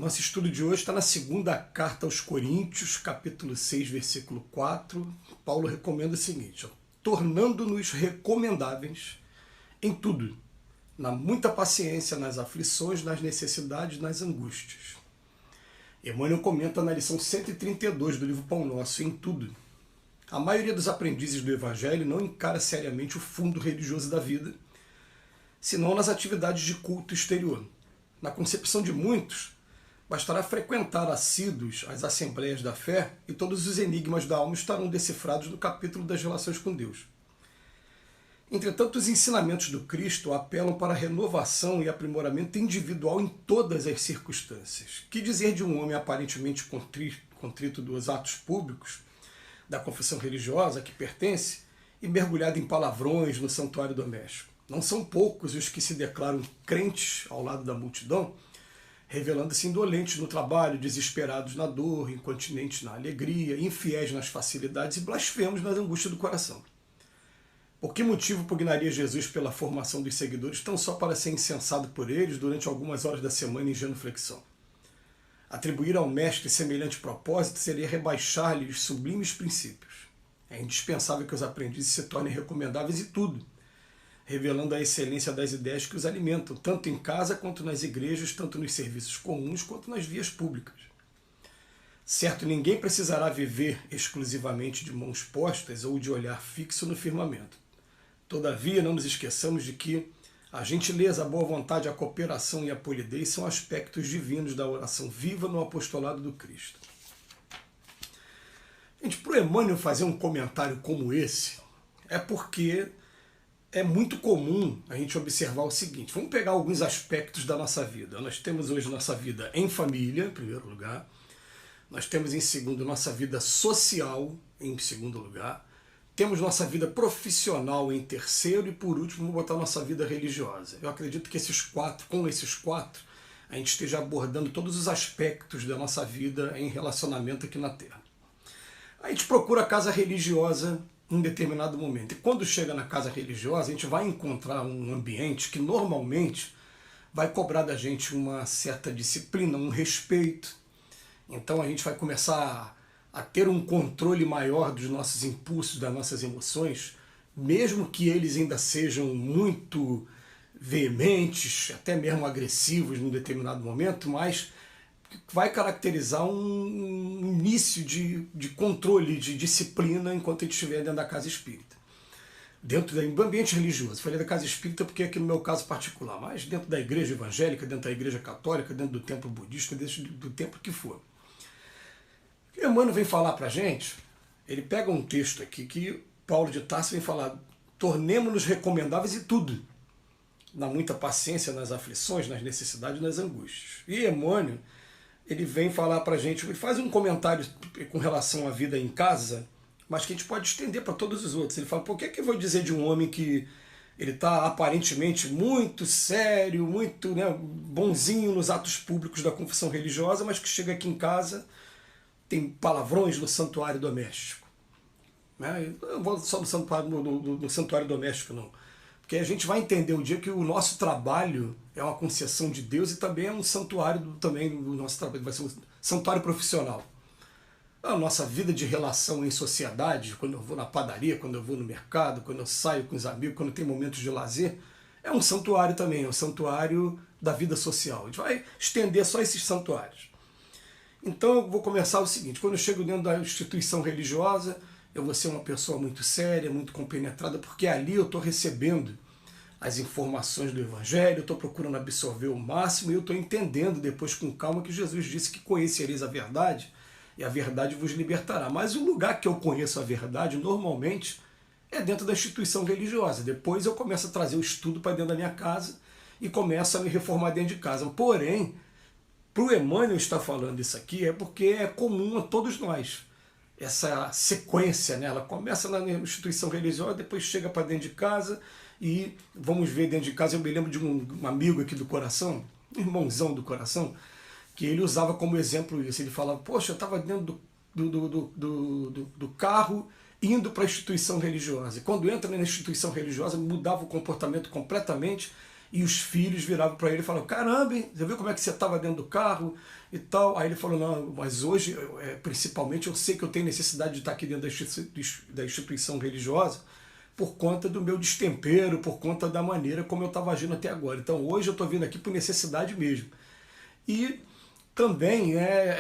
Nosso estudo de hoje está na segunda carta aos Coríntios, capítulo 6, versículo 4. Paulo recomenda o seguinte: tornando-nos recomendáveis em tudo, na muita paciência, nas aflições, nas necessidades, nas angústias. Emmanuel comenta na lição 132 do livro Pão Nosso: em tudo. A maioria dos aprendizes do Evangelho não encara seriamente o fundo religioso da vida, senão nas atividades de culto exterior. Na concepção de muitos, bastará frequentar assíduos as assembleias da fé e todos os enigmas da alma estarão decifrados no capítulo das relações com Deus. Entretanto, os ensinamentos do Cristo apelam para a renovação e aprimoramento individual em todas as circunstâncias. Que dizer de um homem aparentemente contrito dos atos públicos, da confissão religiosa a que pertence, e mergulhado em palavrões no santuário doméstico? Não são poucos os que se declaram crentes ao lado da multidão, revelando-se indolentes no trabalho, desesperados na dor, incontinentes na alegria, infiéis nas facilidades e blasfemos nas angústias do coração. Por que motivo pugnaria Jesus pela formação dos seguidores tão só para ser incensado por eles durante algumas horas da semana em genuflexão? Atribuir ao mestre semelhante propósito seria rebaixar-lhe os sublimes princípios. É indispensável que os aprendizes se tornem recomendáveis em tudo, revelando a excelência das ideias que os alimentam, tanto em casa quanto nas igrejas, tanto nos serviços comuns quanto nas vias públicas. Certo, ninguém precisará viver exclusivamente de mãos postas ou de olhar fixo no firmamento. Todavia, não nos esqueçamos de que a gentileza, a boa vontade, a cooperação e a polidez são aspectos divinos da oração viva no apostolado do Cristo. Gente, para o Emmanuel fazer um comentário como esse, é porque é muito comum a gente observar o seguinte: vamos pegar alguns aspectos da nossa vida. Nós temos hoje nossa vida em família, em primeiro lugar. Nós temos em segundo nossa vida social, em segundo lugar. Temos nossa vida profissional em terceiro e, por último, vamos botar nossa vida religiosa. Eu acredito que com esses quatro, a gente esteja abordando todos os aspectos da nossa vida em relacionamento aqui na Terra. A gente procura a casa religiosa em determinado momento. E quando chega na casa religiosa, a gente vai encontrar um ambiente que normalmente vai cobrar da gente uma certa disciplina, um respeito. Então a gente vai começar a ter um controle maior dos nossos impulsos, das nossas emoções, mesmo que eles ainda sejam muito veementes, até mesmo agressivos num determinado momento, mas vai caracterizar um início de controle, de disciplina, enquanto a gente estiver dentro da casa espírita. Dentro do ambiente religioso. Falei da casa espírita porque é aqui no meu caso particular, mas dentro da igreja evangélica, dentro da igreja católica, dentro do templo budista, dentro do templo que for. O que Emmanuel vem falar para a gente, ele pega um texto aqui que Paulo de Tarso vem falar: tornemo-nos recomendáveis em tudo, na muita paciência, nas aflições, nas necessidades e nas angústias. E Emmanuel, ele vem falar para a gente, ele faz um comentário com relação à vida em casa, mas que a gente pode estender para todos os outros. Ele fala: por que eu vou dizer de um homem que ele está aparentemente muito sério, muito, né, bonzinho nos atos públicos da confissão religiosa, mas que chega aqui em casa, tem palavrões no santuário doméstico? Né? Eu não vou só no santuário doméstico, não. Porque a gente vai entender o dia que o nosso trabalho é uma concessão de Deus e também é um santuário também do nosso trabalho, vai ser um santuário profissional. A nossa vida de relação em sociedade, quando eu vou na padaria, quando eu vou no mercado, quando eu saio com os amigos, quando tem momentos de lazer, é um santuário também, é um santuário da vida social. A gente vai estender só esses santuários. Então eu vou começar o seguinte: quando eu chego dentro da instituição religiosa, eu vou ser uma pessoa muito séria, muito compenetrada, porque ali eu estou recebendo as informações do Evangelho, eu estou procurando absorver o máximo e eu estou entendendo depois com calma que Jesus disse que conhecereis a verdade e a verdade vos libertará. Mas o lugar que eu conheço a verdade, normalmente, é dentro da instituição religiosa. Depois eu começo a trazer o estudo para dentro da minha casa e começo a me reformar dentro de casa. Porém, para o Emmanuel estar falando isso aqui é porque é comum a todos nós. Essa sequência, né? Ela começa na instituição religiosa, depois chega para dentro de casa e vamos ver dentro de casa. Eu me lembro de um amigo aqui do coração, um irmãozão do coração, que ele usava como exemplo isso. Ele falava: poxa, eu estava dentro do carro indo para a instituição religiosa. E quando entra na instituição religiosa, mudava o comportamento completamente e os filhos viravam para ele e falavam: caramba, hein? Você viu como é que você estava dentro do carro e tal? Aí ele falou: não, mas hoje, principalmente, eu sei que eu tenho necessidade de estar aqui dentro da instituição religiosa por conta do meu destempero, por conta da maneira como eu estava agindo até agora. Então hoje eu estou vindo aqui por necessidade mesmo. E também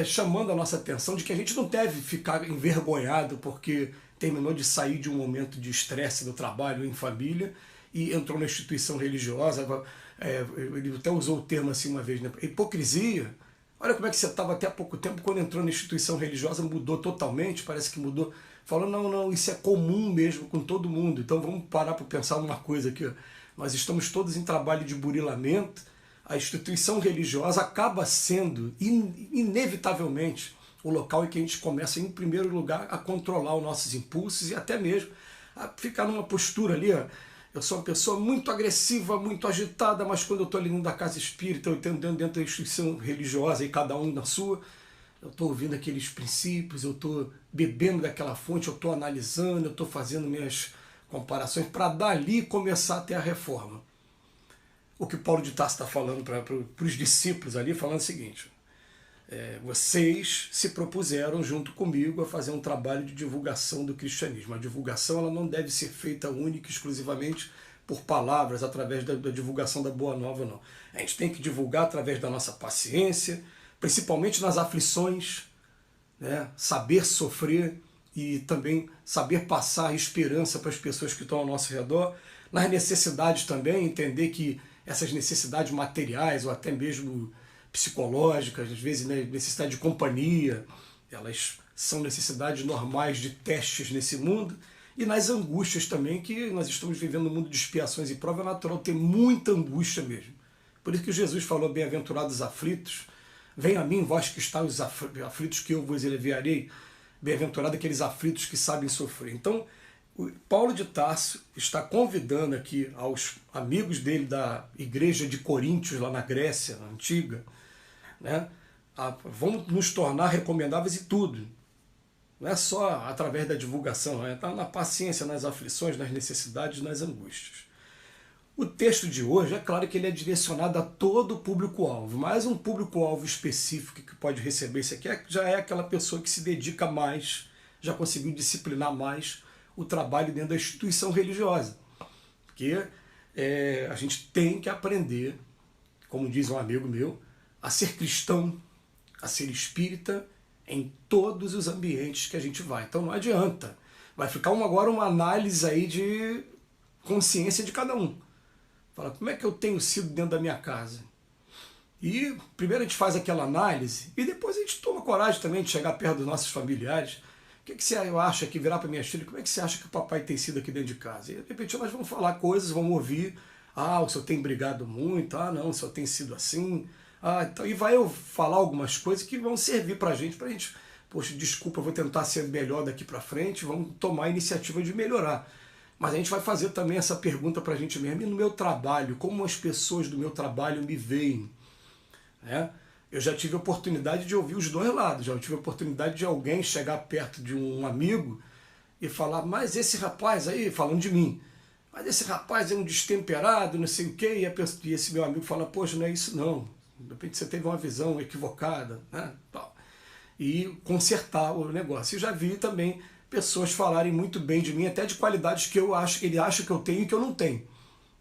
chamando a nossa atenção de que a gente não deve ficar envergonhado porque terminou de sair de um momento de estresse no trabalho, em família, e entrou na instituição religiosa. Ele até usou o termo assim uma vez, né? Hipocrisia. Olha como é que você estava até há pouco tempo, quando entrou na instituição religiosa mudou totalmente, parece que mudou. Falou: não, isso é comum mesmo com todo mundo. Então vamos parar para pensar uma coisa aqui. Nós estamos todos em trabalho de burilamento. A instituição religiosa acaba sendo, inevitavelmente, o local em que a gente começa, em primeiro lugar, a controlar os nossos impulsos e até mesmo a ficar numa postura ali. Eu sou uma pessoa muito agressiva, muito agitada, mas quando eu estou ali dentro da casa espírita, eu estou dentro da instituição religiosa, e cada um na sua, eu estou ouvindo aqueles princípios, eu estou bebendo daquela fonte, eu estou analisando, eu estou fazendo minhas comparações para dali começar a ter a reforma. O que Paulo de Tarso está falando para os discípulos ali, falando o seguinte: vocês se propuseram junto comigo a fazer um trabalho de divulgação do cristianismo. A divulgação ela não deve ser feita única e exclusivamente por palavras, através da divulgação da Boa Nova, não. A gente tem que divulgar através da nossa paciência, principalmente nas aflições, né? Saber sofrer e também saber passar esperança para as pessoas que estão ao nosso redor. Nas necessidades também, entender que essas necessidades materiais ou até mesmo psicológicas, às vezes, né, necessidade de companhia, elas são necessidades normais de testes nesse mundo. E nas angústias também, que nós estamos vivendo um mundo de expiações e prova, é natural ter muita angústia mesmo. Por isso que Jesus falou: bem-aventurados aflitos, venham a mim, vós que estáis os aflitos, que eu vos aliviarei. Bem-aventurados aqueles aflitos que sabem sofrer. Então, Paulo de Tarso está convidando aqui aos amigos dele da igreja de Coríntios, lá na Grécia antiga, né? Vamos nos tornar recomendáveis em tudo. Não é só através da divulgação, está na paciência, nas aflições, nas necessidades, nas angústias. O texto de hoje, é claro que ele é direcionado a todo o público-alvo, mas um público-alvo específico que pode receber isso aqui já é aquela pessoa que se dedica mais, já conseguiu disciplinar mais o trabalho dentro da instituição religiosa. Porque a gente tem que aprender, como diz um amigo meu, a ser cristão, a ser espírita em todos os ambientes que a gente vai. Então não adianta. Vai ficar agora uma análise aí de consciência de cada um. Fala: como é que eu tenho sido dentro da minha casa? E primeiro a gente faz aquela análise e depois a gente toma coragem também de chegar perto dos nossos familiares. O que você acha que virar para minhas filhas? Como é que você acha que o papai tem sido aqui dentro de casa? E de repente nós vamos falar coisas, vamos ouvir. Ah, o senhor tem brigado muito. Ah, não, o senhor tem sido assim. Ah, então, e vai eu falar algumas coisas que vão servir para a gente, poxa, desculpa, eu vou tentar ser melhor daqui para frente, vamos tomar a iniciativa de melhorar. Mas a gente vai fazer também essa pergunta para a gente mesmo: e no meu trabalho, como as pessoas do meu trabalho me veem? Né? Eu já tive a oportunidade de ouvir os dois lados, já tive a oportunidade de alguém chegar perto de um amigo e falar: mas esse rapaz aí, falando de mim, mas esse rapaz é um destemperado, não sei o quê, e esse meu amigo fala: poxa, não é isso não, de repente você teve uma visão equivocada, né? E consertar o negócio. Eu já vi também pessoas falarem muito bem de mim, até de qualidades que ele acha que eu tenho e que eu não tenho,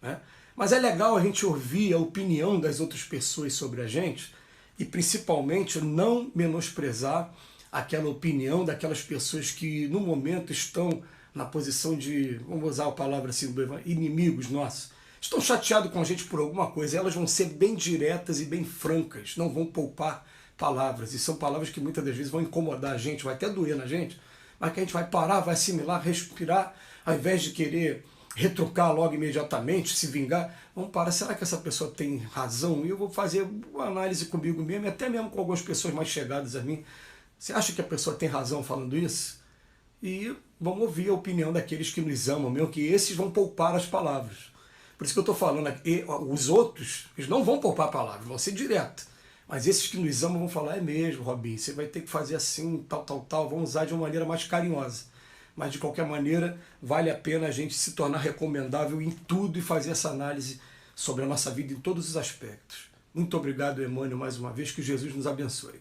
né? Mas é legal a gente ouvir a opinião das outras pessoas sobre a gente e principalmente não menosprezar aquela opinião daquelas pessoas que no momento estão na posição de, vamos usar a palavra assim, inimigos nossos. Estão chateados com a gente por alguma coisa, elas vão ser bem diretas e bem francas, não vão poupar palavras, e são palavras que muitas das vezes vão incomodar a gente, vai até doer na gente, mas que a gente vai parar, vai assimilar, respirar, ao invés de querer retrucar logo imediatamente, se vingar. Vamos parar, será que essa pessoa tem razão? E eu vou fazer uma análise comigo mesmo, e até mesmo com algumas pessoas mais chegadas a mim. Você acha que a pessoa tem razão falando isso? E vamos ouvir a opinião daqueles que nos amam mesmo, que esses vão poupar as palavras. Por isso que eu estou falando aqui, os outros, eles não vão poupar palavras, vão ser direto. Mas esses que nos amam vão falar: é mesmo, Robinho, você vai ter que fazer assim, tal, vão usar de uma maneira mais carinhosa. Mas de qualquer maneira, vale a pena a gente se tornar recomendável em tudo e fazer essa análise sobre a nossa vida em todos os aspectos. Muito obrigado, Emmanuel, mais uma vez. Que Jesus nos abençoe.